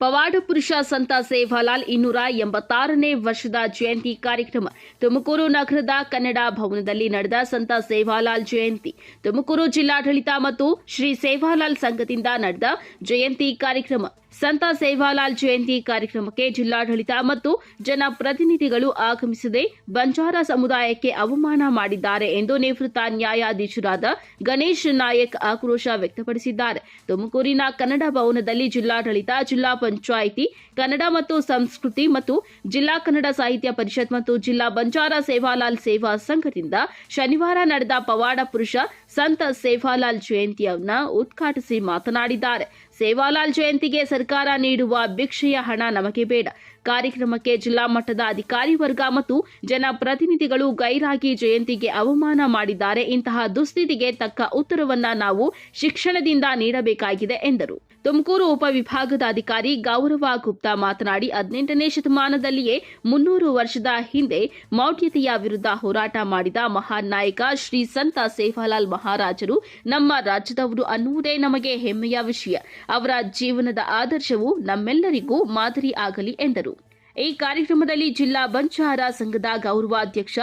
ಪವಾಡ ಪುರುಷ ಸಂತ ಸೇವಾಲಾಲ್ 286ನೇ ವರ್ಷದ ಜಯಂತಿ ಕಾರ್ಯಕ್ರಮ ತುಮಕೂರು ನಗರದ ಕನ್ನಡ ಭವನದಲ್ಲಿ ನಡೆದ ಸಂತ ಸೇವಾಲಾಲ್ ಜಯಂತಿ. ತುಮಕೂರು ಜಿಲ್ಲಾಡಳಿತ ಮತ್ತು ಶ್ರೀ ಸೇವಾಲಾಲ್ ಸಂಘದಿಂದ ನಡೆದ ಜಯಂತಿ ಕಾರ್ಯಕ್ರಮ. ಸಂತ ಸೇವಾಲಾಲ್ ಜಯಂತಿ ಕಾರ್ಯಕ್ರಮಕ್ಕೆ ಜಿಲ್ಲಾಡಳಿತ ಮತ್ತು ಜನಪ್ರತಿನಿಧಿಗಳು ಆಗಮಿಸದೆ ಬಂಜಾರ ಸಮುದಾಯಕ್ಕೆ ಅವಮಾನ ಮಾಡಿದ್ದಾರೆ ಎಂದು ನಿವೃತ್ತ ನ್ಯಾಯಾಧೀಶರಾದ ಗಣೇಶ್ ನಾಯಕ್ ಆಕ್ರೋಶ ವ್ಯಕ್ತಪಡಿಸಿದ್ದಾರೆ. ತುಮಕೂರಿನ ಕನ್ನಡ ಭವನದಲ್ಲಿ ಜಿಲ್ಲಾಡಳಿತ, ಜಿಲ್ಲಾ ಪಂಚಾಯಿತಿ, ಕನ್ನಡ ಮತ್ತು ಸಂಸ್ಕೃತಿ ಮತ್ತು ಜಿಲ್ಲಾ ಕನ್ನಡ ಸಾಹಿತ್ಯ ಪರಿಷತ್ ಮತ್ತು ಜಿಲ್ಲಾ ಬಂಜಾರ ಸೇವಾಲಾಲ್ ಸೇವಾ ಸಂಘದಿಂದ ಶನಿವಾರ ನಡೆದ ಪವಾಡ ಪುರುಷ ಸಂತ ಸೇವಾಲಾಲ್ ಜಯಂತಿಯನ್ನು ಉದ್ಘಾಟಿಸಿ ಮಾತನಾಡಿದ್ದಾರೆ. ಸೇವಾಲಾಲ್ ಜಯಂತಿಗೆ ಸರ್ಕಾರ ನೀಡುವ ಭಿಕ್ಷೆಯ ಹಣ ನಮಗೆ ಬೇಡ. ಕಾರ್ಯಕ್ರಮಕ್ಕೆ ಜಿಲ್ಲಾ ಮಟ್ಟದ ಅಧಿಕಾರಿ ವರ್ಗ ಮತ್ತು ಜನಪ್ರತಿನಿಧಿಗಳು ಗೈರಾಗಿ ಜಯಂತಿಗೆ ಅವಮಾನ ಮಾಡಿದ್ದಾರೆ. ಇಂತಹ ದುಸ್ಥಿತಿಗೆ ತಕ್ಕ ಉತ್ತರವನ್ನ ನಾವು ಶಿಕ್ಷಣದಿಂದ ನೀಡಬೇಕಾಗಿದೆ ಎಂದರು. ತುಮಕೂರು ಉಪವಿಭಾಗದ ಅಧಿಕಾರಿ ಗೌರವ ಗುಪ್ತಾ ಮಾತನಾಡಿ 18ನೇ ಶತಮಾನದಲ್ಲಿಯೇ 300 ವರ್ಷದ ಹಿಂದೆ ಮೌಢ್ಯತೆಯ ವಿರುದ್ಧ ಹೋರಾಟ ಮಾಡಿದ ಮಹಾನ್ ನಾಯಕ ಶ್ರೀ ಸಂತ ಸೇವಾಲಾಲ್ ಮಹಾರಾಜರು ನಮ್ಮ ರಾಜ್ಯದವರು ಅನ್ನುವುದೇ ನಮಗೆ ಹೆಮ್ಮೆಯ ವಿಷಯ. ಅವರ ಜೀವನದ ಆದರ್ಶವು ನಮ್ಮೆಲ್ಲರಿಗೂ ಮಾದರಿ ಆಗಲಿ ಎಂದರು. ಈ ಕಾರ್ಯಕ್ರಮದಲ್ಲಿ ಜಿಲ್ಲಾ ಬಂಜಾರ ಸಂಘದ ಗೌರವಾಧ್ಯಕ್ಷ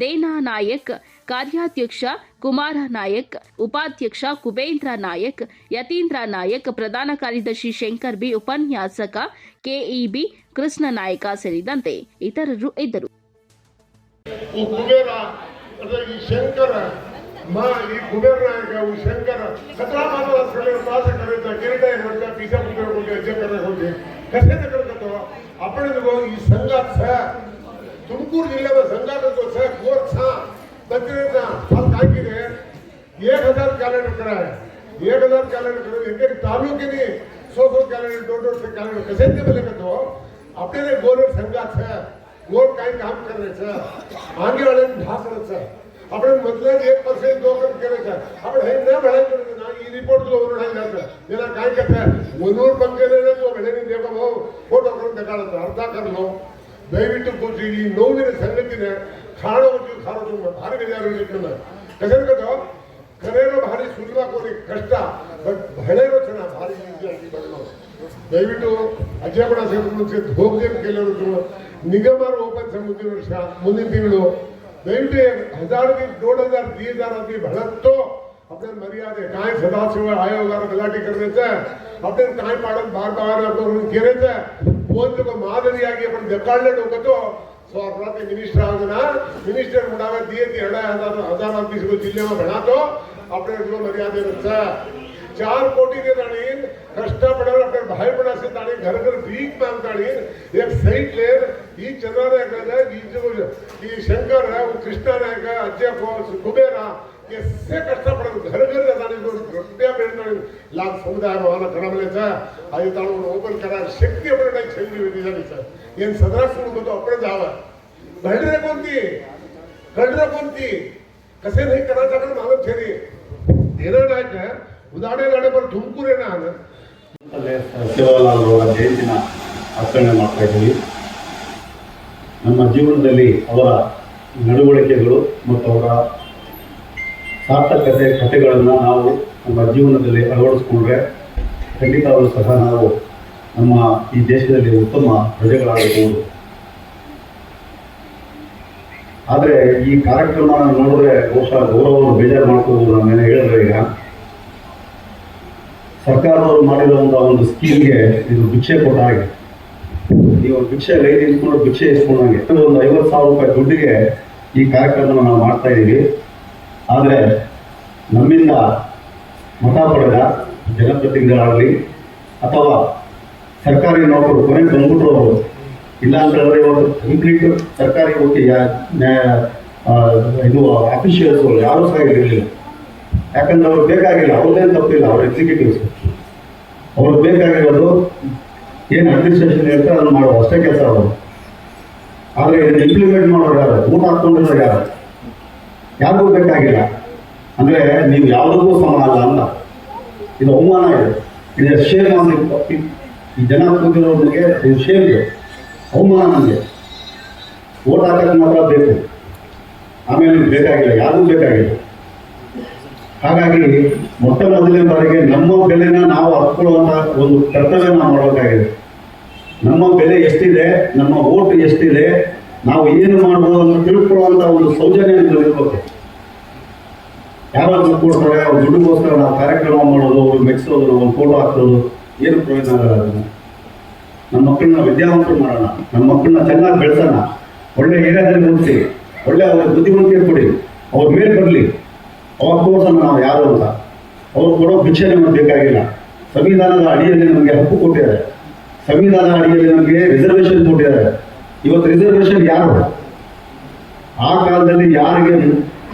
ದೇನಾ ನಾಯಕ್, ಕಾರ್ಯಾಧ್ಯಕ್ಷ ಕುಮಾರ ನಾಯಕ್, ಉಪಾಧ್ಯಕ್ಷ ಕುಬೇಂದ್ರ ನಾಯಕ್, ಯತೀಂದ್ರ ನಾಯಕ್, ಪ್ರಧಾನ ಕಾರ್ಯದರ್ಶಿ ಶಂಕರ್ ಬಿ, ಉಪನ್ಯಾಸಕ ಕೆಇಬಿ ಕೃಷ್ಣ ನಾಯಕ ಸೇರಿದಂತೆ ಇತರರು ಇದ್ದರು. आपण ಈ संघात तुमकूर जिल्ह्यात संघात कोर्स तंत्रेचा फार काय केले 1000 कॅलेंडर कराय 1000 कॅलेंडर एक तालुक्याने 100 कॅलेंडर 200 कॅलेंडर कसे ते बोले तो आपल्याला गोर संघात गोर काय काम करायचं मागे वाल्याने ढाकरायचं आपण म्हटलं 1% 2% करायचं आपण हे न म्हणायचं ना ही रिपोर्ट जो वरून आहे त्याला काय करता वनूर पंकेले जो ಬೆಳೆನಿ देखो भाऊ फोटो करून देखाडतो अर्ध करलो ದಯವಿಟ್ಟು ಕೂತ್ರಿ ಈ ನೋವಿನ ಸಂಗತಿನ ಕಾಣೋದು ಕಾರೋದು ಭಾರಿ ಬೇಜಾರು ಇಟ್ಕೊಂಡು ಕಸರ್ಕतो ಕರೆಯೋ ಭಾರಿ ಸುಲಭ ಕೋರಿ ಕಷ್ಟ ಬಟ್ ಬಹಳೇರೋ ಚೆನ್ನಾಗಿ ಭಾರಿ ಈಸಿಯಾಗಿ ಬರಲು ದಯವಿಟ್ಟು ಅಜ್ಜಪಡ ಸೇರಿಸಿ ಹೋಗ್ದೇನು ಕೇಳೋರು ನಿಗಮರು ಓಪನ್ ಮುಂದಿನ ವರ್ಷ ಮುಂದಿನ ತಿಂಗಳು ದಯವಿಟ್ಟು 1000 की 2000 3000 अगदी भडकतो आपल्याला मर्यादे काय सदाशिव आयोगाला गलाटी करायचं आपल्याला काय पाडत बार करून केरायचं कोण मादरियागी आपण देखाडले डोकतो स्वार्थात मिनिस्टर आगना मिनिस्टर मुडावे दिए ती 1000 दिसको जिल्ह्यामध्ये भणातो आपल्याला जो मर्यादे रचा 4 कोटी दे ताणी कष्टपडावर आपल्याला बाहेर पण असे ताणी घर घर भीक मागताणी एक सईट लेर ही चंद्र नायक ही जो ही शंकर है वो कृष्ण नायक अजय को कुबेरा ये से कष्टपडावर घर घर जाताणी रुपया बेडताणी लाख समुदाय भावना कणामलेचा आई ताणून ओपन करा शक्ती आपण काही छंदी वेदी झालीचा येन सदरा सुरू होतो आपण जावा घडरे कोणती कसे नाही करायचं आपण मागत छेरी देना नायक ಉದಾಹರಣೆ ನಡೆಬರು ತುಮಕೂರೇನ ಸೇವಾಲಾಲ್ ಅವರ ಜಯಂತಿನ ಆಚರಣೆ ಮಾಡ್ತಾ ಇದ್ದೀವಿ. ನಮ್ಮ ಜೀವನದಲ್ಲಿ ಅವರ ನಡವಳಿಕೆಗಳು ಮತ್ತು ಅವರ ಸಾರ್ಥಕತೆ ಕಥೆಗಳನ್ನು ನಾವು ನಮ್ಮ ಜೀವನದಲ್ಲಿ ಅಳವಡಿಸ್ಕೊಂಡ್ರೆ ಖಂಡಿತವಾಗಲೂ ಸಹ ನಾವು ನಮ್ಮ ಈ ದೇಶದಲ್ಲಿ ಉತ್ತಮ ಪ್ರಜೆಗಳಾಗಬಹುದು. ಆದರೆ ಈ ಕಾರ್ಯಕ್ರಮ ನೋಡಿದ್ರೆ ಬಹುಶಃ ಗೌರವವನ್ನು ಬೇಜಾರು ಮಾಡ್ಕೋಬಹುದು. ನಾವೇನು ಹೇಳಿದ್ರೆ ಈಗ ಸರ್ಕಾರದವರು ಮಾಡಿರೋ ಒಂದು ಸ್ಕೀಮ್ಗೆ ಇದು ಭಿಕ್ಷೆ ಕೊಟ್ಟ ಹಾಗೆ, ನೀವು ಭಿಕ್ಷೆ ಲೈನ್ ನಿಂತ್ಕೊಂಡು ಭಿಕ್ಷೆ ಇಸ್ಕೊಂಡಂಗೆ ಒಂದು 50,000 ರೂಪಾಯಿ ದುಡ್ಡಿಗೆ ಈ ಕಾರ್ಯಕ್ರಮ ನಾವು ಮಾಡ್ತಾ ಇದ್ದೀವಿ. ಆದರೆ ನಮ್ಮಿಂದ ಮತ ಪಡೆದ ಜನಪ್ರತಿನಿಧಿಗಳಾಗಲಿ ಅಥವಾ ಸರ್ಕಾರಿ ನೌಕರು ಕೊನೆಗೆ ಬಂದ್ಬಿಟ್ರು ಅವರು ಇಲ್ಲ ಅಂತ ಹೇಳಿದ್ರೆ ಇವತ್ತು ಕಂಪ್ಲೀಟ್ ಸರ್ಕಾರಿ ಹೋಗಿ ಇದು ಅಫಿಷಿಯಲ್ಸ್ಗಳು ಯಾರೂ ಸಹ ಇರಲಿಲ್ಲ. ಯಾಕಂದ್ರೆ ಅವ್ರು ಬೇಕಾಗಿಲ್ಲ, ಅವ್ರದ್ದೇನು ತಪ್ಪಿಲ್ಲ, ಅವ್ರ ಎಕ್ಸಿಕ್ಯೂಟಿವ್ಸ್ ಅವ್ರಿಗೆ ಬೇಕಾಗಿರೋದು ಏನು ಅಡ್ಮಿನಿಸ್ಟ್ರೇಷನ್ ಇರುತ್ತೆ ಅದನ್ನು ಮಾಡೋದು ಅಷ್ಟೇ ಕೆಲಸ ಅವರು. ಆದರೆ ಇದನ್ನು ಇಂಪ್ಲಿಮೆಂಟ್ ಮಾಡೋರು ಯಾರು, ಊಟ ಹಾಕ್ಕೊಂಡಿರೋರು ಯಾರಿಗೂ ಬೇಕಾಗಿಲ್ಲ. ಅಂದರೆ ನೀವು ಯಾವುದಕ್ಕೂ ಸಮ ಅಲ್ಲ. ಇದು ಅವಮಾನ ಇದು ಶೇಮ್ ಅಂದರೆ ಈ ಜನ ಕೂತಿರೋರಿಗೆ ಇದು ಶೇಮ್, ಅವಮಾನ. ನನಗೆ ಓಟ್ ಹಾಕೋಕ್ಕೆ ಮಾತ್ರ ಬೇಕು, ಆಮೇಲೆ ಬೇಕಾಗಿಲ್ಲ, ಯಾರಿಗೂ ಬೇಕಾಗಿಲ್ಲ. ಹಾಗಾಗಿ ಮೊಟ್ಟ ಮೊದಲನೇ ಬಾರಿಗೆ ನಮ್ಮ ಬೆಲೆನ ನಾವು ಹತ್ಕೊಳ್ಳುವಂಥ ಒಂದು ಕರ್ತವ್ಯ ನಾವು ಮಾಡಬೇಕಾಗಿದೆ. ನಮ್ಮ ಬೆಲೆ ಎಷ್ಟಿದೆ, ನಮ್ಮ ಓಟು ಎಷ್ಟಿದೆ, ನಾವು ಏನು ಮಾಡ್ಬೋದು ಅಂತ ತಿಳ್ಕೊಳ್ಳುವಂಥ ಒಂದು ಸೌಜನ್ಯ ಇರಬೇಕು. ಯಾರು ದುಡ್ಡು ಕೊಡ್ತಾರೆ, ಅವ್ರು ದುಡ್ಡಿಗೋಸ್ಕರ ನಾವು ಕಾರ್ಯಕ್ರಮ ಮಾಡೋದು, ಅವ್ರು ಮೆಚ್ಚಿಸೋದು, ಒಂದು ಫೋಟೋ ಹಾಕೋದು ಏನು ಪ್ರಯೋಜನ ಆಗಲ್ಲ. ಅದನ್ನು ನಮ್ಮ ಮಕ್ಕಳನ್ನ ವಿದ್ಯಾವಂತರು ಮಾಡೋಣ, ನಮ್ಮ ಮಕ್ಕಳನ್ನ ಚೆನ್ನಾಗಿ ಬೆಳೆಸೋಣ, ಒಳ್ಳೆ ಏರಿಯಾದಲ್ಲಿ ಓದಿಸಿ, ಒಳ್ಳೆ ಅವ್ರ ಬುದ್ಧಿವಂತಿಕೆ ಕೊಡಿ, ಅವ್ರ ಮೇಲೆ ಬರಲಿ, ಅವಾಗ ತೋರ್ಸೋಣ ನಾವು ಯಾರು ಅಂತ. ಅವ್ರು ಕೊಡೋ ಭಿಕ್ಷೆ ನಮಗೆ ಬೇಕಾಗಿಲ್ಲ. ಸಂವಿಧಾನದ ಅಡಿಯಲ್ಲಿ ನಮಗೆ ಹಕ್ಕು ಕೊಟ್ಟಿದ್ದಾರೆ, ಸಂವಿಧಾನ ಅಡಿಯಲ್ಲಿ ನಮಗೆ ರಿಸರ್ವೇಷನ್ ಕೊಟ್ಟಿದ್ದಾರೆ. ಇವತ್ತು ರಿಸರ್ವೇಷನ್ ಯಾರು? ಆ ಕಾಲದಲ್ಲಿ ಯಾರಿಗೆ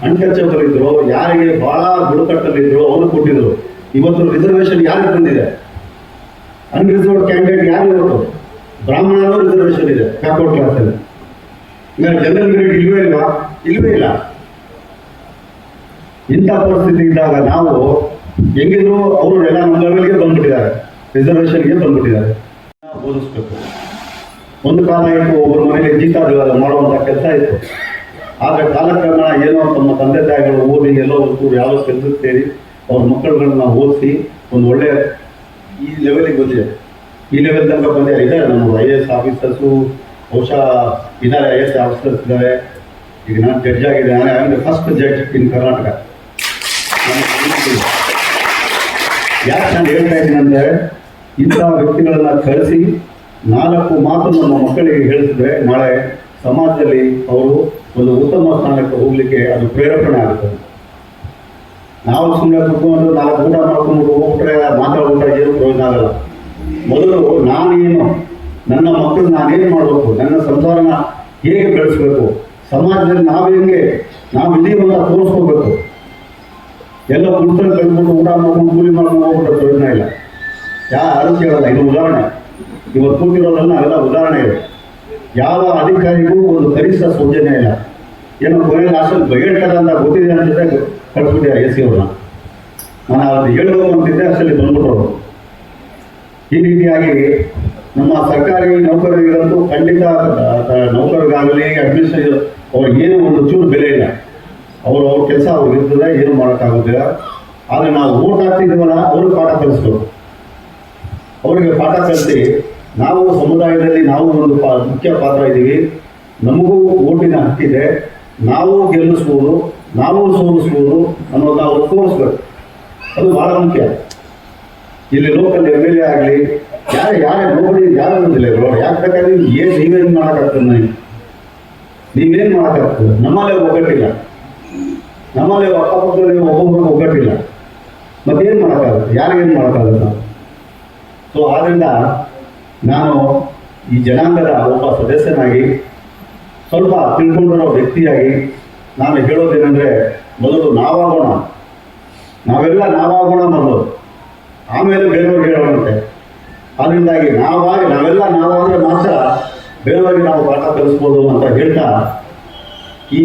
ಅನ್ಟಚಬಲ್ ಇದ್ರು, ಯಾರಿಗೆ ಬಹಳ ಬುಡಕಟ್ಟಲ್ಲಿದ್ರು ಅವರು ಕೊಟ್ಟಿದ್ರು. ಇವತ್ತು ರಿಸರ್ವೇಷನ್ ಯಾರಿಗೆ ಬಂದಿದೆ? ಅನ್ರಿಸರ್ವ್ಡ್ ಕ್ಯಾಂಡಿಡೇಟ್ ಯಾರು ಇವತ್ತು? ಬ್ರಾಹ್ಮಣರು ರಿಸರ್ವೇಷನ್ ಇದೆ ಬ್ಯಾಕ್ವರ್ಡ್ ಕ್ಲಾಸಲ್ಲಿ. ಜನರಲ್ ಮೆರಿಟ್ ಇಲ್ವೇ ಇಲ್ವಾ? ಇಲ್ವೇ ಇಲ್ಲ. ಇಂಥ ಪರಿಸ್ಥಿತಿ ಇದ್ದಾಗ ನಾವು ಹೆಂಗಿದ್ರು ಅವರು ಎಲ್ಲ ನಮ್ಮ ಲೆವೆಲ್ಗೆ ಬಂದ್ಬಿಟ್ಟಿದ್ದಾರೆ, ರಿಸರ್ವೇಷನ್ಗೆ ಬಂದ್ಬಿಟ್ಟಿದ್ದಾರೆ. ಓದಿಸ್ಬೇಕು. ಒಂದು ಕಾಲ ಇತ್ತು, ಒಬ್ಬರ ಮನೇಲಿ ಜೀತ ಮಾಡುವಂಥ ಕೆಲಸ ಇತ್ತು. ಆದರೆ ಕಾಲಕ್ರಮೇಣ ಏನೋ ತಮ್ಮ ತಂದೆ ತಾಯಿಗಳು ಓದಿ ಎಲ್ಲೋ ಒಂದು ಯಾವ ಕೆಲಸಕ್ಕೆ ಸೇರಿ ಅವ್ರ ಮಕ್ಕಳುಗಳನ್ನ ಓದಿಸಿ ಒಂದು ಒಳ್ಳೆಯ ಈ ಲೆವೆಲಿಗೆ ಬಂದಿದೆ. ಈ ಲೆವೆಲ್ ತನಕ ಬಂದಿದ್ದಾರೆ. ಇದ್ದಾರೆ ನಮ್ಮ IAS ಆಫೀಸರ್ಸು, ಬಹುಶಃ ಇದ್ದಾರೆ, IAS ಆಫೀಸರ್ಸ್ ಇದ್ದಾರೆ. ಈಗ ನಾನು ಜಡ್ಜ್ ಆಗಿದ್ದೇನೆ. I am the first judge in Karnataka. ಯಾಕೆ ನಾನು ಹೇಳ್ತಾ ಇದ್ದೀನಿ ಅಂದರೆ, ಇಂಥ ವ್ಯಕ್ತಿಗಳನ್ನ ಕಳಿಸಿ 4 ಮಾತು ನಮ್ಮ ಮಕ್ಕಳಿಗೆ ಹೇಳಿಸಿದ್ರೆ ನಾಳೆ ಸಮಾಜದಲ್ಲಿ ಅವರು ಒಂದು ಉತ್ತಮ ಸ್ಥಾನಕ್ಕೆ ಹೋಗ್ಲಿಕ್ಕೆ ಅದು ಪ್ರೇರೇಪಣೆ ಆಗುತ್ತೆ. ನಾವು ಸುಮ್ಮನೆ ಕುತ್ಕೊಂಡು 4 ಊಟ ಮಾಡ್ಕೊಂಡ್ಬಿಟ್ಟು ಹೋಗ್ಬಿಟ್ರೆ ಮಾತಾಡ್ಬಿಟ್ರೆ ಏನು ಪ್ರಯೋಜನ ಆಗಲ್ಲ. ಮೊದಲು ನಾನೇನು, ನನ್ನ ಮಕ್ಕಳು ನಾನೇನು ಮಾಡಬೇಕು, ನನ್ನ ಸಂಸಾರನ ಹೇಗೆ ಬೆಳೆಸಬೇಕು, ಸಮಾಜದಲ್ಲಿ ನಾವು ಹೆಂಗೆ ನಾವು ಇದೀವಿ ಅಂತ ತೋರಿಸ್ಕೋಬೇಕು. ಎಲ್ಲ ಕುಡ್ಕೊಂಡು ಕಳ್ಕೊಂಡು ಊಟ ಮಾಡ್ಕೊಂಡು ಕೂಲಿ ಮಾಡ್ಕೊಂಡು ಹೋಗ್ಬಿಟ್ರೆ ಪ್ರಯೋಜನ ಇಲ್ಲ. ಯಾರು ಕೇಳಲ್ಲ. ಇದು ಉದಾಹರಣೆ, ಇವತ್ತು ಕೂತಿರೋದನ್ನ ಎಲ್ಲ ಉದಾಹರಣೆ ಇದೆ. ಯಾವ ಅಧಿಕಾರಿಗೂ ಒಂದು ಕನಿಷ್ಠ ಸೌಜನ್ಯ ಇಲ್ಲ. ಏನೋ ಕೊನೆಯಲ್ಲಿ ಲಾಸ್ಟಲ್ಲಿ ಹೇಳ್ತಾರೆ ಅಂತ ಗೊತ್ತಿದೆ ಅಂತಿದ್ದೆ ಕಳಿಸ್ಬಿಟ್ಟಿದ್ದಾರೆ AC ಅವ್ರನ್ನ. ನಾನು ಅದು ಹೇಳಬೇಕು ಅಂತಿದ್ದೆ, ಅಷ್ಟಲ್ಲಿ ಬಂದ್ಬಿಟ್ಟರು. ಈ ರೀತಿಯಾಗಿ ನಮ್ಮ ಸರ್ಕಾರಿ ನೌಕರರಿಗಂತೂ ಖಂಡಿತ ನೌಕರರಿಗಾಗಲಿ ಅಡ್ಮಿನಿಸ್ಟ್ರೇಷನ್ ಅವ್ರಿಗೇನು ಒಂದು ಚೂರು ಬೆಲೆ ಇಲ್ಲ. ಅವ್ರ ಕೆಲಸ ಅವ್ರಿಗೆ ಇರ್ತದೆ, ಏನು ಮಾಡೋಕ್ಕಾಗೋದಿಲ್ಲ. ಆದರೆ ನಾವು ಓಟ್ ಹಾಕ್ತಿದ್ದೀವಲ್ಲ, ಅವ್ರಿಗೆ ಪಾಠ ಕಲಿಸ್ಬೇಕು. ಅವರಿಗೆ ಪಾಠ ಕಲಿಸಿ ನಾವು ಸಮುದಾಯದಲ್ಲಿ ನಾವು ಒಂದು ಮುಖ್ಯ ಪಾತ್ರ ಇದ್ದೀವಿ, ನಮಗೂ ಓಟಿನ ಹಕ್ಕಿದೆ, ನಾವು ಗೆಲ್ಲಿಸ್ಬೋದು, ನಾವು ಸೋಲಿಸ್ಬೋದು ಅನ್ನೋದು ನಾವು ತೋರಿಸ್ಬೇಕು. ಅದು ಭಾಳ ಮುಖ್ಯ. ಇಲ್ಲಿ ಲೋಕಲ್ MLA ಆಗಲಿ ಯಾರೇ ನೋಡಿ ಯಾರು ಬಂದಿಲ್ಲ ಇವರು. ಯಾಕೆ ಬೇಕಾದ್ರೆ ನೀವೇನು ಮಾಡೋಕ್ಕಾಗ್ತದೆ? ನೀವೇನು ಮಾಡೋಕ್ಕಾಗ್ತದೆ? ನಮ್ಮಲ್ಲೇ ಒಗ್ಗಟ್ಟಿಲ್ಲ, ನಮ್ಮಲ್ಲೇ ಅಕ್ಕಪಕ್ಕದಲ್ಲಿ ಒಬ್ಬೊಬ್ಬರಿಗೆ ಒಗ್ಗಟ್ಟಿಲ್ಲ. ಮತ್ತೇನು ಮಾಡೋಕ್ಕಾಗುತ್ತೆ? ಯಾರಿಗೇನು ಮಾಡೋಕ್ಕಾಗುತ್ತೆ ನಾವು? ಸೊ ಆದ್ದರಿಂದ ನಾನು ಈ ಜನಾಂಗದ ಒಬ್ಬ ಸದಸ್ಯನಾಗಿ, ಸ್ವಲ್ಪ ತಿಳ್ಕೊಂಡಿರೋ ವ್ಯಕ್ತಿಯಾಗಿ ನಾನು ಹೇಳೋದೇನೆಂದರೆ, ಮೊದಲು ನಾವಾಗೋಣ, ನಾವೆಲ್ಲ ನಾವಾಗೋಣ ಮೊದಲು, ಆಮೇಲೆ ಬೇರೆಯವ್ರಿಗೆ ಹೇಳೋಣಂತೆ. ಅದರಿಂದಾಗಿ ನಾವೆಲ್ಲ ನಾವಾದರೆ ಮಾತ್ರ ಬೇರೆಯವರಿಗೆ ನಾವು ಪಾಠ ಕಲಿಸ್ಬೋದು ಅಂತ ಹೇಳ್ತಾ, ಈ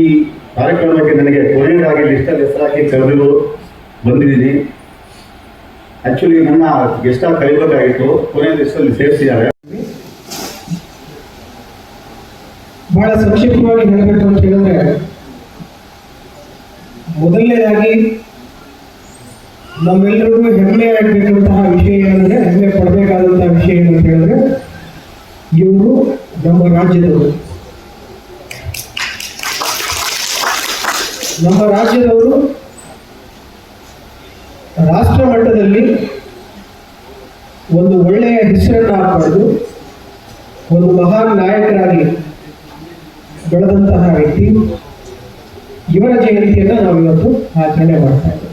ಕಾರ್ಯಕ್ರಮಕ್ಕೆ ನನಗೆ ಕೊನೆಯದಾಗಿ ಲಿಸ್ಟಲ್ಲಿ ಹೆಸರಾಕಿ ಕರೆದಿರು ಬಂದಿದ್ದೀನಿ. ಆ್ಯಕ್ಚುಲಿ ನನ್ನ ಗೆಸ್ಟಾಗಿ ಕರಿಬೇಕಾಗಿತ್ತು, ಕೊನೆಯ ಲಿಸ್ಟಲ್ಲಿ ಸೇರಿಸಿದ್ದಾರೆ. ಬಹಳ ಸಂಕ್ಷಿಪ್ತವಾಗಿ ಹೇಳಬೇಕು ಅಂತ ಹೇಳಿದ್ರೆ, ಮೊದಲನೇದಾಗಿ ನಮ್ಮೆಲ್ಲರಿಗೂ ಹೆಮ್ಮೆ ಆಗಬೇಕಂತಹ ವಿಷಯ ಏನಂದ್ರೆ, ಹೆಮ್ಮೆ ಪಡಬೇಕಾದಂತಹ ವಿಷಯ ಏನಂತ ಹೇಳಿದ್ರೆ, ಇವರು ನಮ್ಮ ರಾಜ್ಯದವರು. ನಮ್ಮ ರಾಜ್ಯದವರು ರಾಷ್ಟ್ರ ಮಟ್ಟದಲ್ಲಿ ಒಂದು ಒಳ್ಳೆಯ ಹೆಸರನ್ನು ಹಾಕಬಾರ್ದು, ಒಂದು ಮಹಾನ್ ನಾಯಕರಾಗಿ ಬೆಳೆದಂತಹ ವ್ಯಕ್ತಿ. ಇವರ ಜಯಂತಿಯನ್ನು ನಾವು ಇವತ್ತು ಆಚರಣೆ ಮಾಡ್ತಾ ಇದ್ದೇವೆ.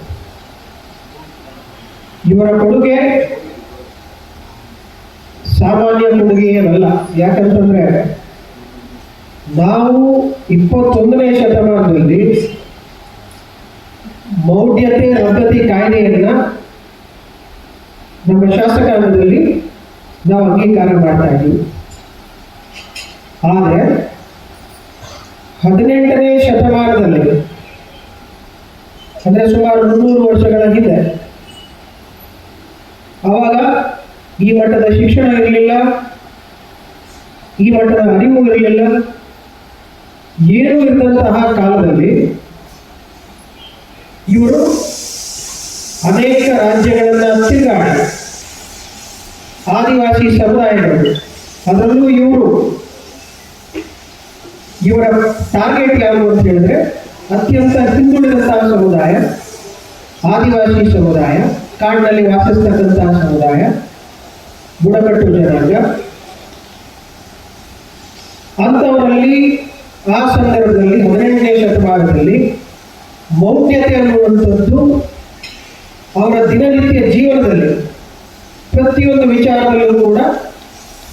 ಇವರ ಕೊಡುಗೆ ಸಾಮಾನ್ಯ ಕೊಡುಗೆ ಏನಲ್ಲ. ಯಾಕಂತಂದ್ರೆ, ನಾವು 21ನೇ ಶತಮಾನದಲ್ಲಿ ಮೌಢ್ಯತೆ ರದ್ದತಿ ಕಾಯ್ದೆಯನ್ನ ನಮ್ಮ ಶಾಸಕಾಂಗದಲ್ಲಿ ನಾವು ಅಂಗೀಕಾರ ಮಾಡ್ತಾ ಇದ್ದೀವಿ. ಆದರೆ 18ನೇ ಶತಮಾನದಲ್ಲಿ, ಅಂದರೆ ಸುಮಾರು 300 ವರ್ಷಗಳ ಹಿಂದೆ, ಆವಾಗ ಈ ಮಟ್ಟದ ಶಿಕ್ಷಣ ಇರಲಿಲ್ಲ, ಈ ಮಟ್ಟದ ಅರಿವು ಇರಲಿಲ್ಲ. ಏನೂ ಇದ್ದಂತಹ ಕಾಲದಲ್ಲಿ ಇವರು ಅನೇಕ ರಾಜ್ಯಗಳನ್ನು ತಿರುಗಾಡಿ ಆದಿವಾಸಿ ಸಮುದಾಯಗಳು ಅದರಲ್ಲೂ ಇವರ ಟಾರ್ಗೆಟ್ ಯಾವುದು ಅಂತ ಹೇಳಿದ್ರೆ ಅತ್ಯಂತ ಹಿಂದುಳಿದಂತಹ ಸಮುದಾಯ, ಆದಿವಾಸಿ ಸಮುದಾಯ, ಕಾಡಿನಲ್ಲಿ ವಾಸಿಸ್ತಕ್ಕಂತಹ ಸಮುದಾಯ, ಬುಡಕಟ್ಟು ಜನಾಂಗ. ಅಂಥವರಲ್ಲಿ ಆ ಸಂದರ್ಭದಲ್ಲಿ 18ನೇ ಶತಮಾನದಲ್ಲಿ ಮೌಢ್ಯತೆ ಅನ್ನುವಂಥದ್ದು ಅವರ ದಿನನಿತ್ಯ ಜೀವನದಲ್ಲಿ ಪ್ರತಿಯೊಂದು ವಿಚಾರದಲ್ಲೂ ಕೂಡ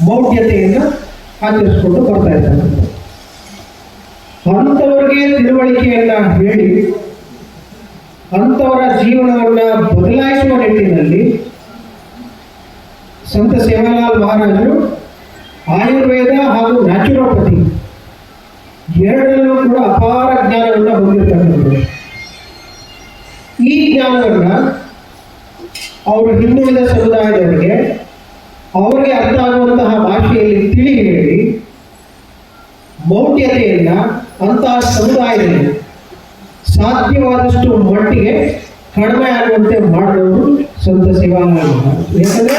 ಮೌಢ್ಯತೆಯನ್ನು ಆಚರಿಸಿಕೊಂಡು ಬರ್ತಾ ಇದ್ದಾರೆ. ಅಂಥವರಿಗೆ ತಿಳುವಳಿಕೆಯನ್ನ ಹೇಳಿ ಅಂಥವರ ಜೀವನವನ್ನು ಬದಲಾಯಿಸುವ ನಿಟ್ಟಿನಲ್ಲಿ ಸಂತ ಸೇವಾಲಾಲ್ ಮಹಾರಾಜರು ಆಯುರ್ವೇದ ಹಾಗೂ ನ್ಯಾಚುರೋಪತಿ ಎರಡರಲ್ಲೂ ಕೂಡ ಅಪಾರ ಜ್ಞಾನವನ್ನು ಹೊಂದಿರತಕ್ಕಂಥದ್ದು. ಈ ಜ್ಞಾನವನ್ನು ಅವರು ಹಿಂದುಳಿದ ಸಮುದಾಯದವರಿಗೆ ಅವರಿಗೆ ಅರ್ಥ ಆಗುವಂತಹ ಭಾಷೆಯಲ್ಲಿ ತಿಳಿ ಹೇಳಿ ಮೌಢ್ಯತೆಯನ್ನ ಅಂತಹ ಸಮುದಾಯದಲ್ಲಿ ಸಾಧ್ಯವಾದಷ್ಟು ಮಟ್ಟಿಗೆ ಕಡಿಮೆ ಆಗುವಂತೆ ಮಾಡಿದವರು ಸಂತ ಸೇವಾಲಾಲ್ ಮಹಾರಾಜರು. ಯಾಕಂದ್ರೆ